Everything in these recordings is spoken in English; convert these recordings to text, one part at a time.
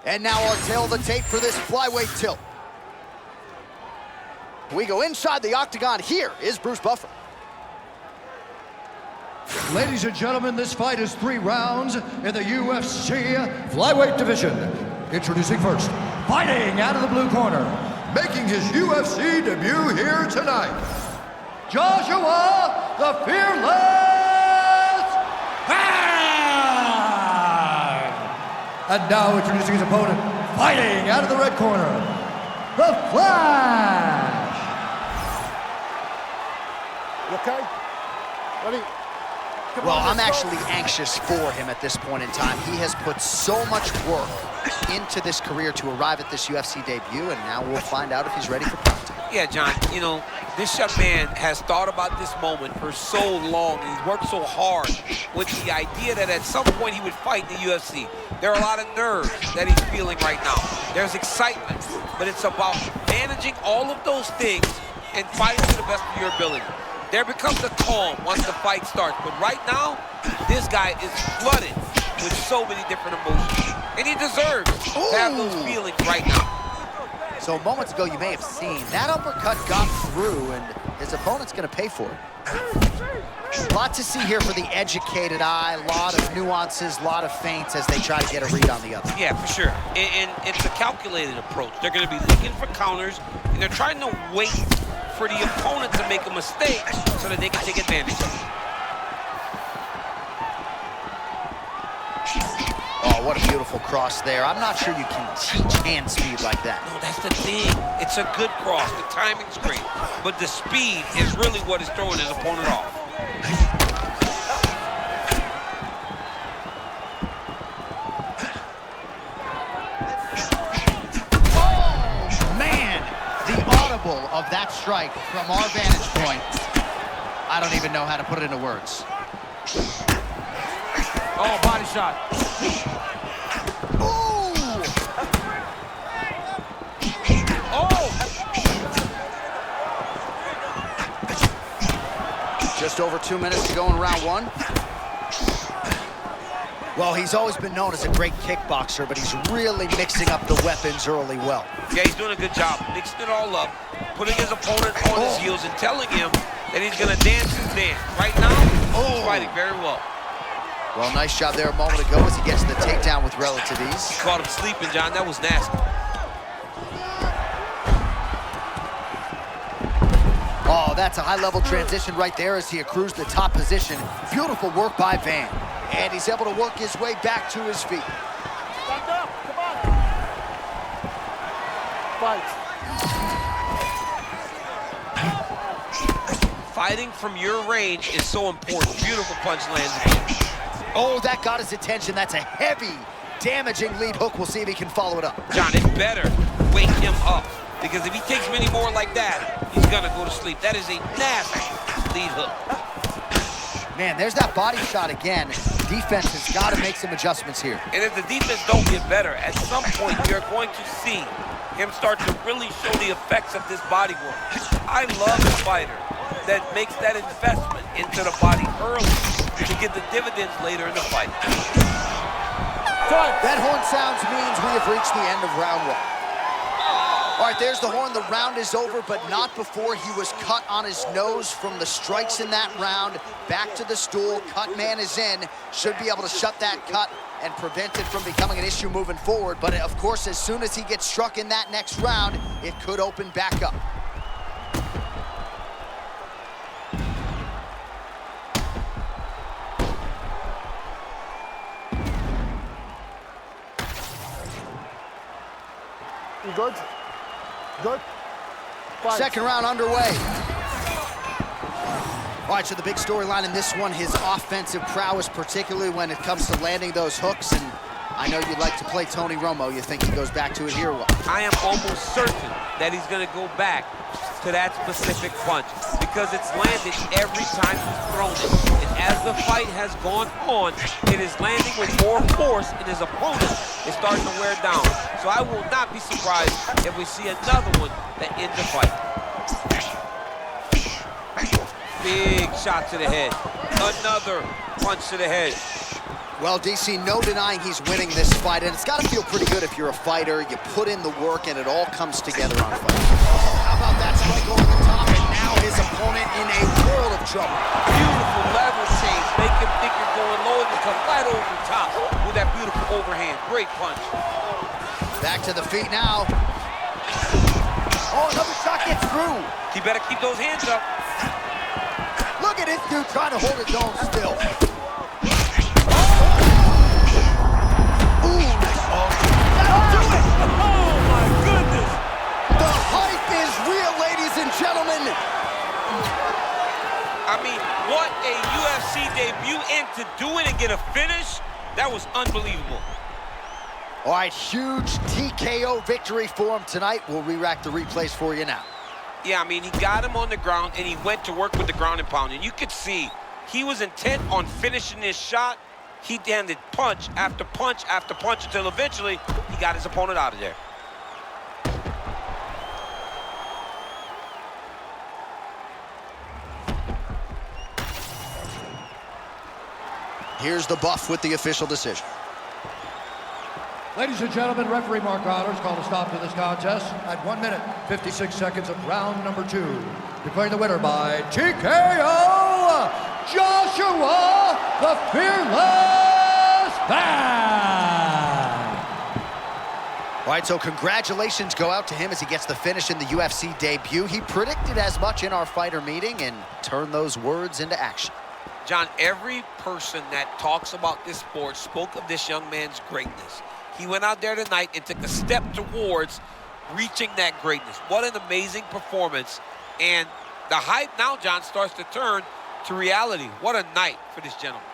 And now our tail of the tape for this flyweight tilt. We go inside the octagon. Here is Bruce Buffer. Ladies and gentlemen, this fight is 3 rounds in the UFC flyweight division. Introducing first, fighting out of the blue corner, making his UFC debut here tonight, Joshua the Fearless Fang! And now introducing his opponent, fighting out of the red corner, the Flash! You okay? Ready? Well, I'm actually anxious for him at this point in time. He has put so much work into this career to arrive at this UFC debut, and now we'll find out if he's ready for prime time. Yeah, John, you know, this young man has thought about this moment for so long, and he's worked so hard with the idea that at some point he would fight in the UFC. There are a lot of nerves that he's feeling right now. There's excitement, but it's about managing all of those things and fighting to the best of your ability. There becomes a calm once the fight starts, but right now, this guy is flooded with so many different emotions, and he deserves to have those feelings right now. So moments ago, you may have seen that uppercut got through, and his opponent's going to pay for it. A lot to see here for the educated eye, a lot of nuances, a lot of feints as they try to get a read on the other. Yeah, for sure, and it's a calculated approach. They're going to be looking for counters, and they're trying to wait for the opponent to make a mistake so that they can take advantage of it. Oh, what a beautiful cross there. I'm not sure you can teach hand speed like that. No, that's the thing. It's a good cross. The timing's great. But the speed is really what is throwing his opponent off. Of that strike from our vantage point, I don't even know how to put it into words. Oh, body shot. Ooh! Oh! Just over 2 minutes to go in round 1. Well, he's always been known as a great kickboxer, but he's really mixing up the weapons early well. Yeah, he's doing a good job mixing it all up, putting his opponent on his heels and telling him that he's gonna dance his dance. Right now, he's fighting very well. Well, nice job there a moment ago as he gets the takedown with relative ease. He caught him sleeping, John. That was nasty. Oh, that's a high-level transition right there as he accrues the top position. Beautiful work by Van. And he's able to work his way back to his feet. Stand up, come on. Fight. Fighting from your range is so important. Beautiful punch lands again. Oh, that got his attention. That's a heavy, damaging lead hook. We'll see if he can follow it up. John, it better wake him up, because if he takes many more like that, he's gonna go to sleep. That is a nasty lead hook. Man, there's that body shot again. Defense has got to make some adjustments here. And if the defense don't get better, at some point you're going to see him start to really show the effects of this body work. I love a fighter that makes that investment into the body early to get the dividends later in the fight. That horn sounds means we have reached the end of round 1. All right, there's the horn. The round is over, but not before he was cut on his nose from the strikes in that round. Back to the stool. Cut man is in. Should be able to shut that cut and prevent it from becoming an issue moving forward. But, of course, as soon as he gets struck in that next round, it could open back up. You good? Good? Fight. Second round underway. All right, so the big storyline in this one, his offensive prowess, particularly when it comes to landing those hooks. And I know you'd like to play Tony Romo. You think he goes back to it here? What? I am almost certain that he's going to go back to that specific punch, because it's landed every time he's thrown it. And as the fight has gone on, it is landing with more force, and his opponent is starting to wear down. So I will not be surprised if we see another one that ends the fight. Big shot to the head. Another punch to the head. Well, DC, no denying he's winning this fight, and it's got to feel pretty good if you're a fighter. You put in the work, and it all comes together on fight. How about that strike over the top, and now his opponent in a world of trouble. Beautiful level change. Make him think you're going low, and you come right over the top with that beautiful overhand. Great punch. Back to the feet now. Oh, another shot gets through. He better keep those hands up. Look at this dude trying to hold his own still. I mean, what a UFC debut, and to do it and get a finish, that was unbelievable. All right, huge TKO victory for him tonight. We'll re-rack the replays for you now. Yeah, I mean, he got him on the ground, and he went to work with the ground and pound. And you could see he was intent on finishing this shot. He landed punch after punch after punch until eventually he got his opponent out of there. Here's the buff with the official decision. Ladies and gentlemen, referee Mark Connors called a stop to this contest at 1 minute, 56 seconds of round number 2. Declaring the winner by TKO, Joshua the Fearless Man. All right, so congratulations go out to him as he gets the finish in the UFC debut. He predicted as much in our fighter meeting and turned those words into action. John, every person that talks about this sport spoke of this young man's greatness. He went out there tonight and took a step towards reaching that greatness. What an amazing performance. And the hype now, John, starts to turn to reality. What a night for this gentleman.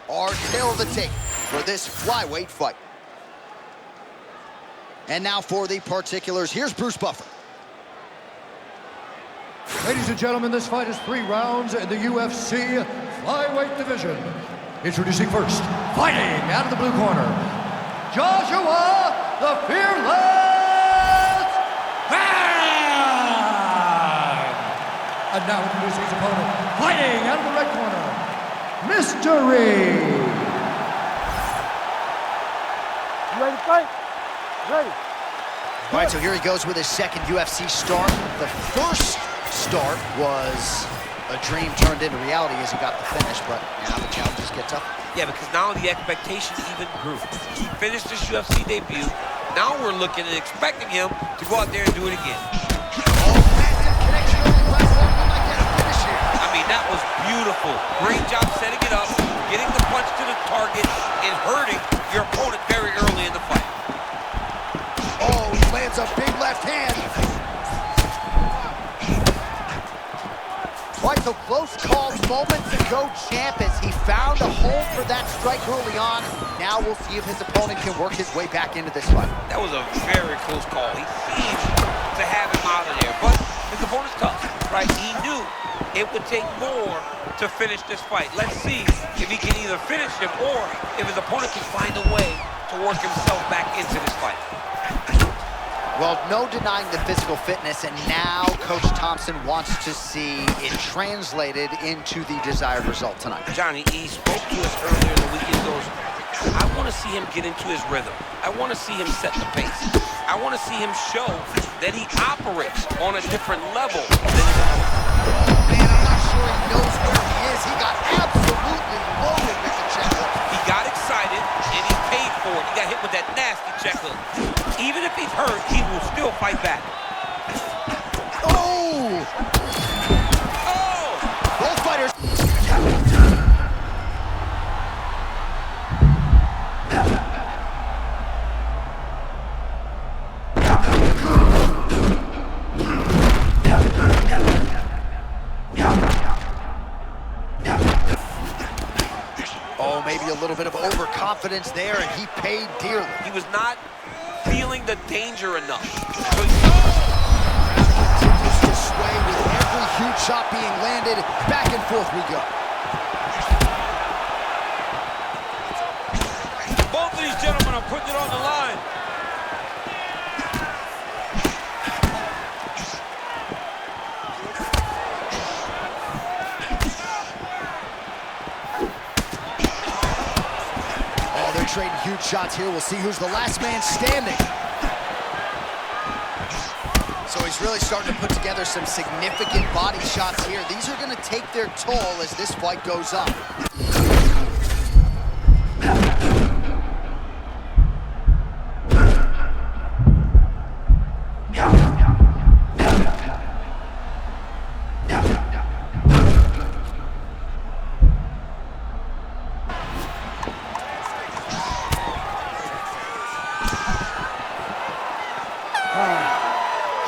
Our tail of the tape for this flyweight fight. And now for the particulars, here's Bruce Buffer. Ladies and gentlemen, this fight is 3 rounds in the UFC flyweight division. Introducing first, fighting out of the blue corner, Joshua the Fearless Man. And now introducing his opponent, fighting out of the red corner, Mystery. You ready to fight? Ready. All right, so here he goes with his second UFC start. The first start was a dream turned into reality as he got the finish, but now the challenges get tougher. Yeah, because now the expectations even grew. He finished his UFC debut. Now we're looking and expecting him to go out there and do it again. Oh, massive connection on the platform. He might get a finish here. I mean, that was beautiful. Great job setting it up, getting the punch to the target, and hurting your opponent very early in the fight. Oh, he lands a big left hand. Right, so close calls moments ago, champ, as he found a home for that strike early on. Now we'll see if his opponent can work his way back into this fight. That was a very close call. He seemed to have him out of there, but his opponent's tough, right? He knew It would take more to finish this fight. Let's see if he can either finish him or if his opponent can find a way to work himself back into this fight. Well, no denying the physical fitness, and now Coach Thompson wants to see it translated into the desired result tonight. Johnny, he spoke to us earlier in the week. He goes, I want to see him get into his rhythm. I want to see him set the pace. I want to see him show that he operates on a different level than man, I'm not sure he knows where he is. He got absolutely loaded with the check hook. He got excited, and he paid for it. He got hit with that nasty check hook. Even if he's hurt, he will still fight back. Oh! Oh! Both fighters. Oh, maybe a little bit of overconfidence there, and he paid dearly. He was not feeling the danger enough. Continues to sway with every huge shot being landed. Back and forth we go. Both of these gentlemen are putting it on the line. Trading huge shots here. We'll see who's the last man standing. So he's really starting to put together some significant body shots here. These are going to take their toll as this fight goes on.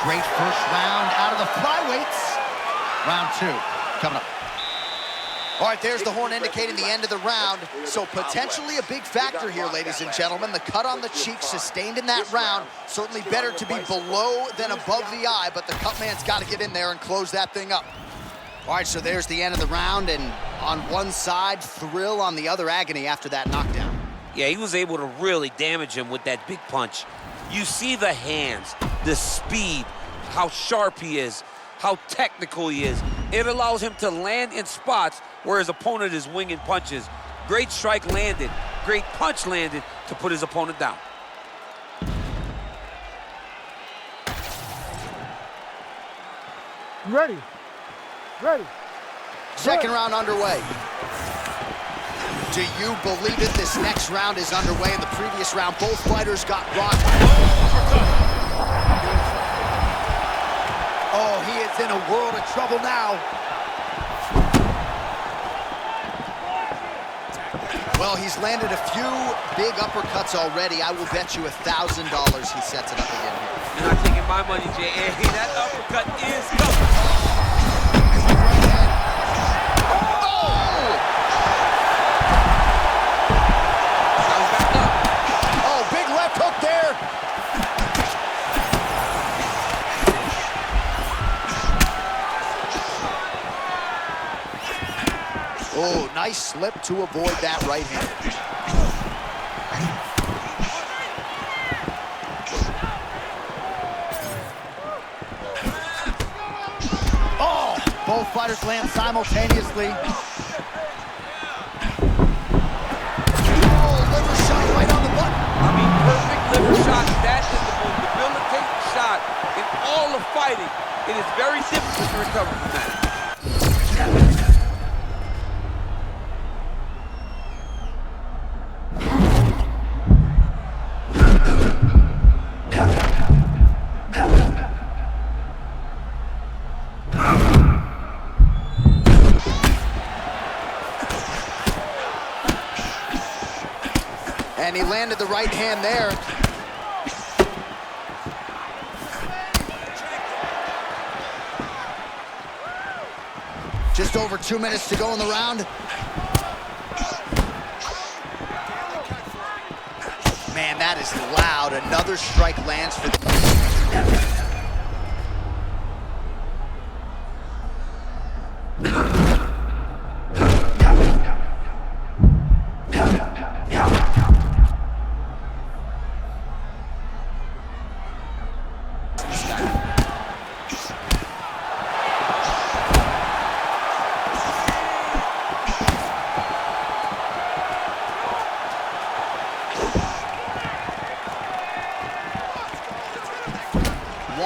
Great first round out of the flyweights. Round two coming up. All right, there's the horn indicating the end of the round. So potentially a big factor here, ladies and gentlemen. The cut on the cheek sustained in that round. Certainly better to be below than above the eye, but the cut man's got to get in there and close that thing up. All right, so there's the end of the round, and on one side, thrill, on the other, agony after that knockdown. Yeah, he was able to really damage him with that big punch. You see the hands, the speed, how sharp he is, how technical he is. It allows him to land in spots where his opponent is winging punches. Great strike landed, great punch landed to put his opponent down. Ready. Ready. Second round underway. Do you believe it? This next round is underway. In the previous round, both fighters got rocked. Oh, he is in a world of trouble now. Well, he's landed a few big uppercuts already. I will bet you $1,000 he sets it up again here. You're not taking my money, J.A. That uppercut is coming. Oh, nice slip to avoid that right hand. Oh, both fighters land simultaneously. Oh, liver shot right on the button. I mean, perfect liver shot. That is the most debilitating shot in all of fighting. It is very difficult to recover from that. And he landed the right hand there. Just over 2 minutes to go in the round. Man, that is loud. Another strike lands for the...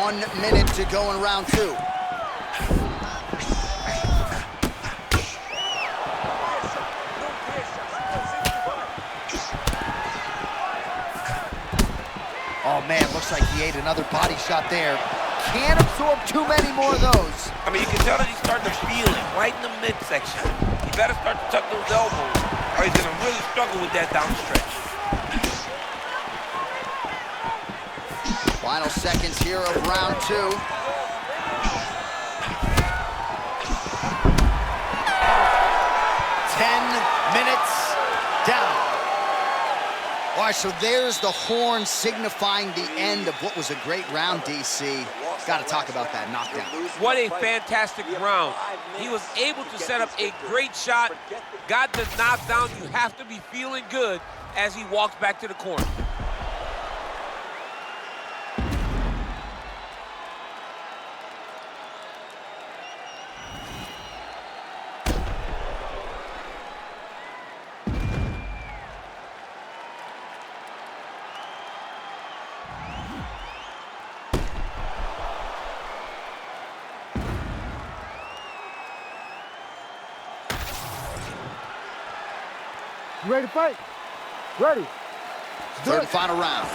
1 minute to go in round 2. Oh man, looks like he ate another body shot there. Can't absorb too many more of those. I mean, you can tell that he's starting to feel it right in the midsection. He better start to tuck those elbows, or he's gonna really struggle with that down stretch. Final seconds here of round 2. 10 minutes down. All right, so there's the horn signifying the end of what was a great round, DC. Got to talk about that knockdown. What a fantastic round. He was able to set up a great shot, got the knockdown. You have to be feeling good as he walks back to the corner. You ready to fight? Ready. Third and final round.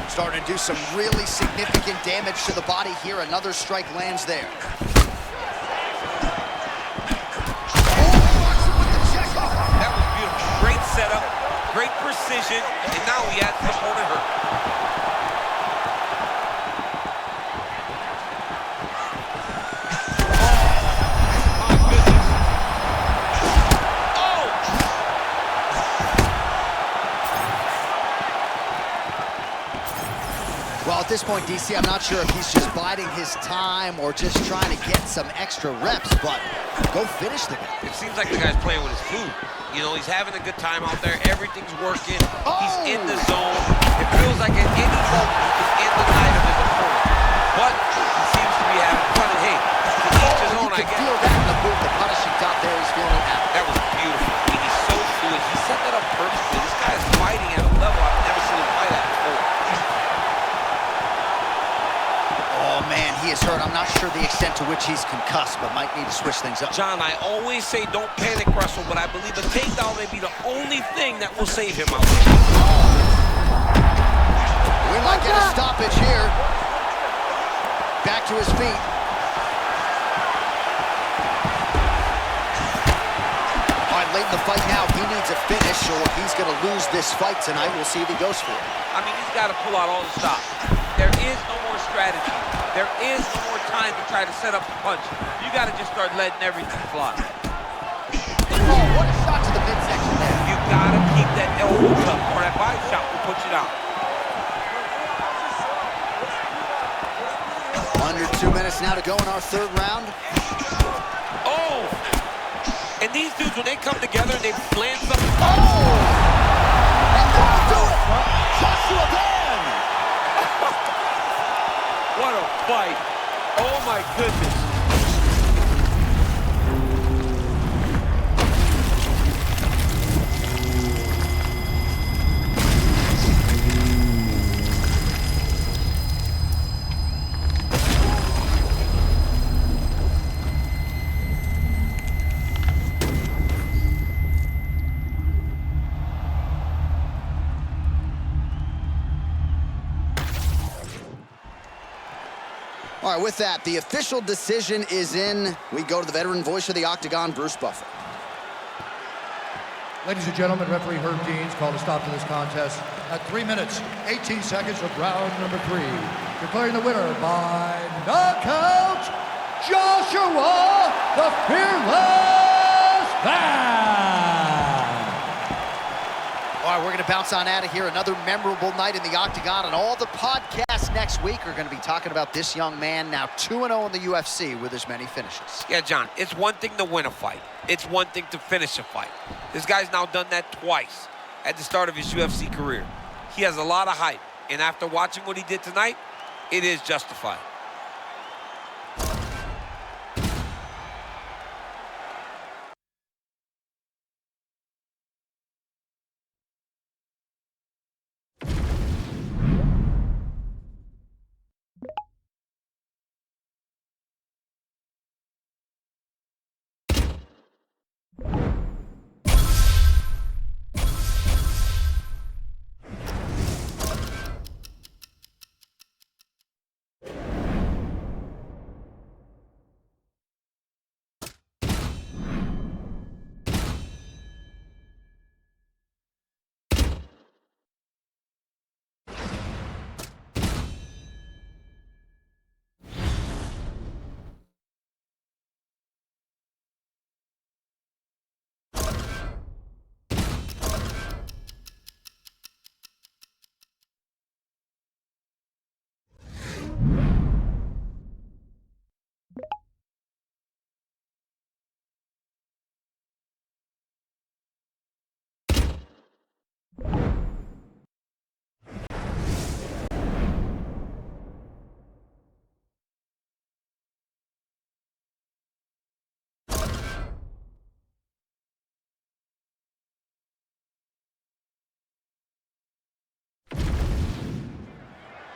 Starting to do some really significant damage to the body here. Another strike lands there. That was beautiful. Great setup, great precision, and now he has his opponent hurt. Well, at this point, DC, I'm not sure if he's just biding his time or just trying to get some extra reps, but go finish the guy. It seems like the guy's playing with his food. You know, he's having a good time out there. Everything's working. He's in the zone. It feels like at any moment he can end the night of his opponent. But he seems to be having fun. And hey, to each his own, I guess. You can feel that in the move. The punishing top there. He's feeling it happen. That was beautiful. I mean, he's so fluid. He set that up perfectly. This guy is fighting at a level I've never seen him fight at before. Oh, man, he is hurt. I'm not sure the extent to which he's concussed, but might need to switch things up. John, I always say don't panic wrestle, but I believe a takedown may be the only thing that will save him out there. We might get a stoppage here. Back to his feet. All right, late in the fight now, he needs a finish or he's going to lose this fight tonight. We'll see if he goes for it. I mean, he's got to pull out all the stops. There is no more strategy. There is no more time to try to set up the punch. You got to just start letting everything fly. Oh, what a shot to the midsection there. You got to keep that elbow up, or that body shot will put you down. Under 2 minutes now to go in our third round. Oh! And these dudes, when they come together and they land something. Oh! And that'll do it! Joshua Van! What a fight. Oh my goodness. All right, with that, the official decision is in. We go to the veteran voice of the Octagon, Bruce Buffer. Ladies and gentlemen, referee Herb Deans called a stop to this contest at 3 minutes, 18 seconds of round number 3. Declaring the winner by knockout, Joshua the Fearless Van. All right, we're going to bounce on out of here. Another memorable night in the Octagon, and all the podcasts next week are going to be talking about this young man, now 2-0 in the UFC with as many finishes. Yeah, John, it's one thing to win a fight. It's one thing to finish a fight. This guy's now done that twice at the start of his UFC career. He has a lot of hype, and after watching what he did tonight, it is justified.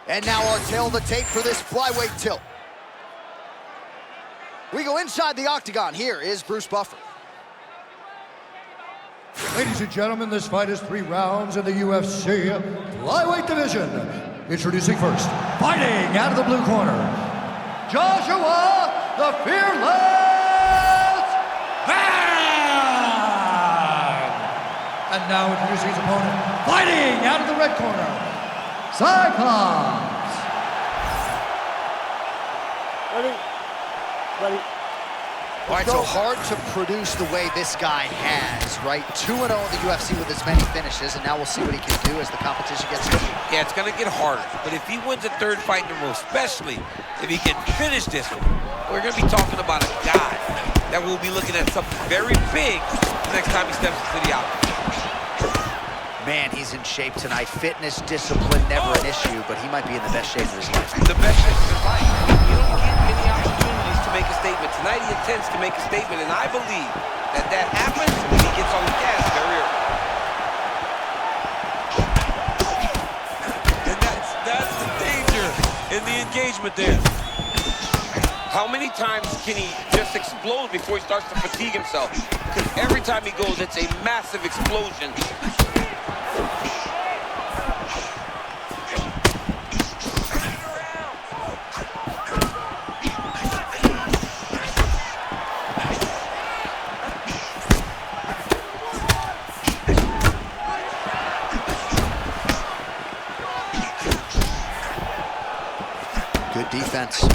And now our tail of the tape for this flyweight tilt. We go inside the octagon. Here is Bruce Buffer. Ladies and gentlemen, this fight is 3 rounds in the UFC flyweight division. Introducing first, fighting out of the blue corner, Joshua the Fearless Man! And now introducing his opponent, fighting out of the red corner, Cyclops! Ready? Ready? All right, so hard to produce the way this guy has, right? 2-0 in the UFC with as many finishes, and now we'll see what he can do as the competition gets going. Yeah, it's going to get harder. But if he wins a 3rd fight in a row, especially if he can finish this one, we're going to be talking about a guy that will be looking at something very big the next time he steps into the octagon. Man, he's in shape tonight. Fitness, discipline, never an issue, but he might be in the best shape of his life. The best shape of his life. You don't get any opportunities to make a statement. Tonight he intends to make a statement, and I believe that that happens when he gets on the gas very early. And that's the danger in the engagement there. How many times can he just explode before he starts to fatigue himself? Because every time he goes, it's a massive explosion. Good defense.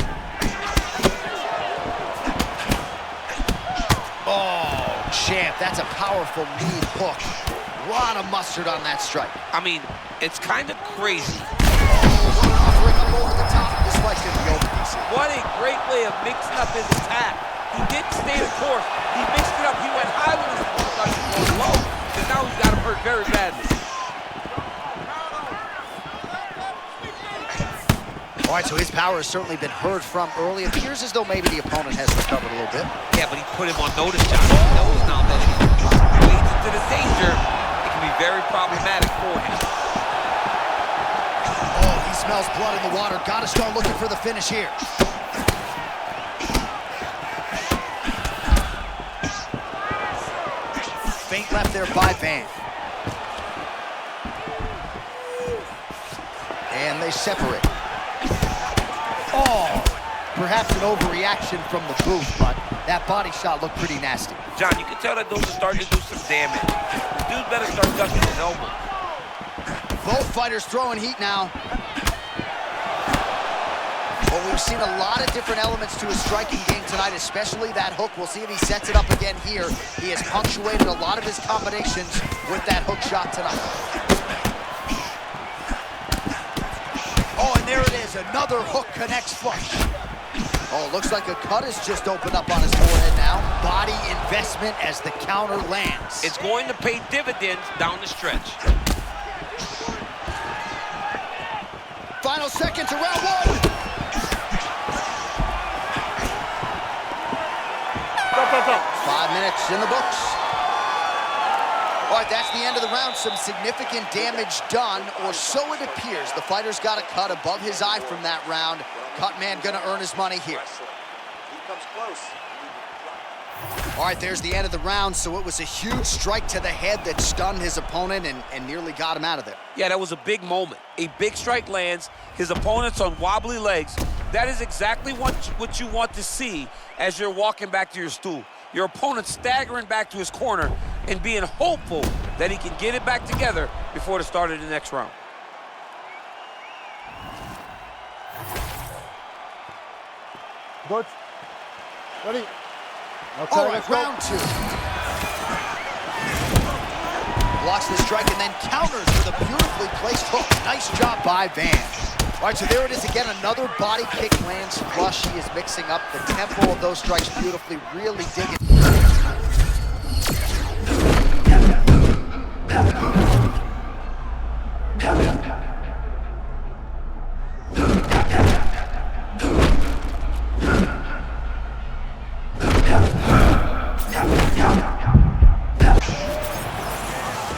Oh, champ, that's a powerful lead hook. A lot of mustard on that strike. I mean, it's kind of crazy. Offering up over the top. This fight's gonna be over, DC. What a great way of mixing up his attack. He didn't stay the course. He mixed it up. He went high when his opponent started going low. And now he's got him hurt very badly. All right, so his power has certainly been heard from early. It appears as though maybe the opponent has recovered a little bit. Yeah, but he put him on notice, John. He knows now that if he leads into the danger, it can be very problematic for him. Oh, he smells blood in the water. Got to start looking for the finish here. Feint left there by Van. And they separate. Oh, perhaps an overreaction from the booth, but that body shot looked pretty nasty. John, you can tell that those are starting to do some damage. The dude better start ducking his elbow. Both fighters throwing heat now. Well, we've seen a lot of different elements to his striking game tonight, especially that hook. We'll see if he sets it up again here. He has punctuated a lot of his combinations with that hook shot tonight. Oh, and there it is. Another hook connects flush. Oh, looks like a cut has just opened up on his forehead now. Body investment as the counter lands. It's going to pay dividends down the stretch. Final seconds of round 1. Stop. 5 minutes in the books. All right, that's the end of the round. Some significant damage done, or so it appears. The fighter's got a cut above his eye from that round. Cut man gonna earn his money here. He comes close. All right, there's the end of the round. So it was a huge strike to the head that stunned his opponent and nearly got him out of there. Yeah, that was a big moment. A big strike lands. His opponent's on wobbly legs. That is exactly what you want to see as you're walking back to your stool. Your opponent staggering back to his corner and being hopeful that he can get it back together before the start of the next round. Coach. Ready? Okay, All right, let's go. round 2. Blocks the strike and then counters with a beautifully placed hook. Nice job by Van. All right, so there it is again. Another body kick lands flush. He is mixing up the tempo of those strikes beautifully, really digging.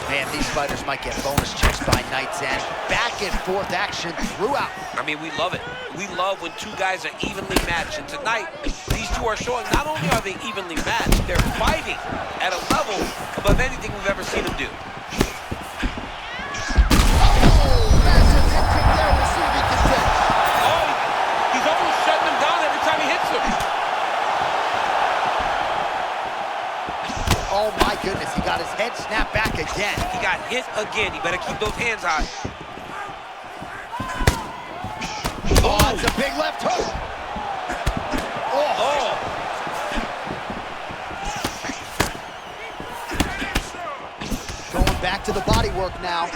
Man, these fighters might get bonus checks by night's end. Back and forth action throughout. I mean, we love it. We love when two guys are evenly matched. And tonight, these two are showing not only are they evenly matched, they're fighting at a level above anything we've ever seen them do. He's almost shutting them down every time he hits them. Oh my goodness, he got his head snapped back again. He got hit again. He better keep those hands high. Oh, that's a big left hook. Oh. Going back to the body work now.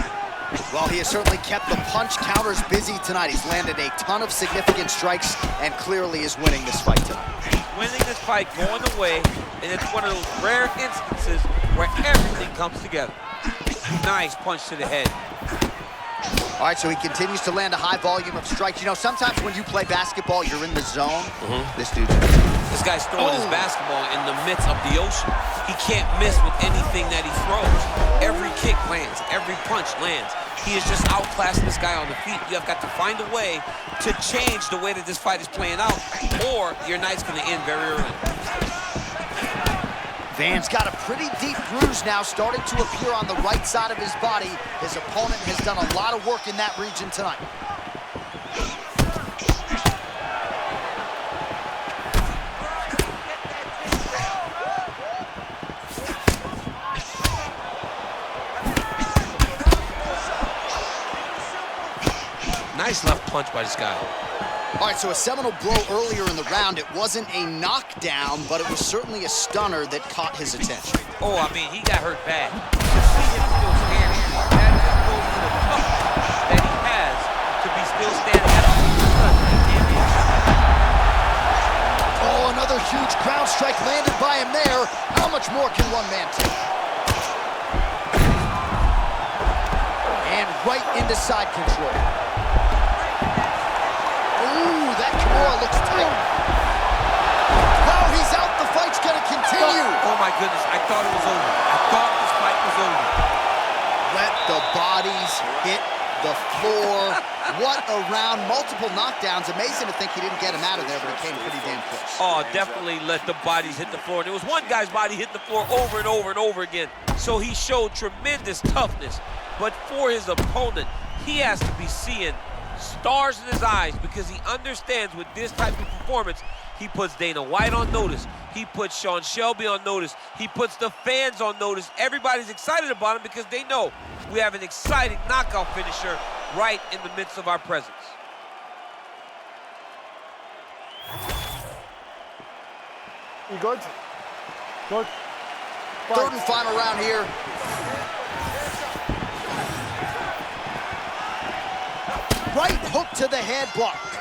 Well, he has certainly kept the punch counters busy tonight. He's landed a ton of significant strikes and clearly is winning this fight tonight. Winning this fight, going away, and it's one of those rare instances where everything comes together. Nice punch to the head. All right, so he continues to land a high volume of strikes. You know, sometimes when you play basketball, you're in the zone. This This guy's throwing his basketball in the midst of the ocean. He can't miss with anything that he throws. Every kick lands, every punch lands. He is just outclassing this guy on the feet. You have got to find a way to change the way that this fight is playing out, or your night's going to end very early. Van's got a pretty deep bruise now starting to appear on the right side of his body. His opponent has done a lot of work in that region tonight. Nice left punch by this guy. All right, so a seminal blow earlier in the round. It wasn't a knockdown, but it was certainly a stunner that caught his attention. Oh, I mean, he got hurt bad. To see him still standing, that just goes to the toughness that he has to be still standing at all. Oh, another huge ground strike landed by him there. How much more can one man take? And right into side control. Ooh, that Kimura looks tight. Wow, he's out. The fight's gonna continue. Oh my goodness, I thought it was over. I thought this fight was over. Let the bodies hit the floor. What a round. Multiple knockdowns. Amazing to think he didn't get him out of there, but it came pretty damn close. Oh, definitely let the bodies hit the floor. There was one guy's body hit the floor over and over and over again. So he showed tremendous toughness. But for his opponent, he has to be seeing stars in his eyes because he understands with this type of performance, he puts Dana White on notice. He puts Sean Shelby on notice. He puts the fans on notice. Everybody's excited about him because they know we have an exciting knockout finisher right in the midst of our presence. You good? Good. Third and final round here. Right hook to the head, blocked.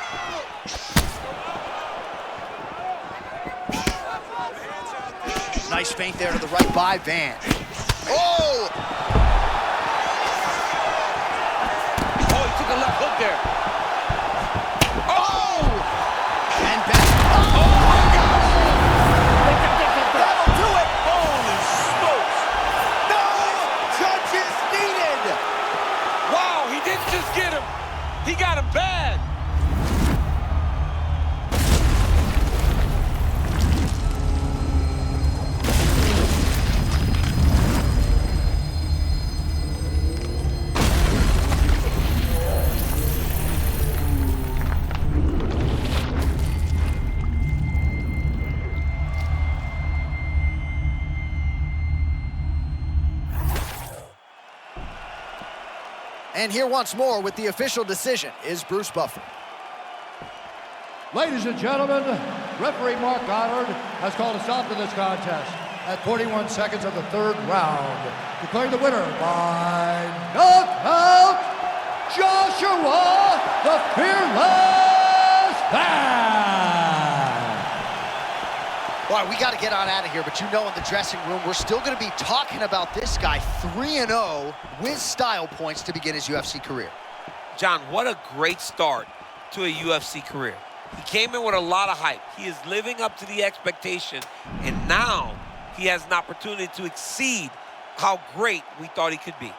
Nice feint there to the right by Van. Oh! Oh, he took a left hook there. Oh! And back. Oh my gosh! That'll do it! Holy smokes! No judges needed! Wow, he didn't just get him. He got him bad. And here once more with the official decision is Bruce Buffer. Ladies and gentlemen, referee Mark Goddard has called a stop to this contest at 41 seconds of the third round, declaring the winner by knockout, Joshua the Fearless Van. All right, we got to get on out of here, but you know in the dressing room, we're still going to be talking about this guy, 3-0 with style points to begin his UFC career. John, what a great start to a UFC career. He came in with a lot of hype. He is living up to the expectation, and now he has an opportunity to exceed how great we thought he could be.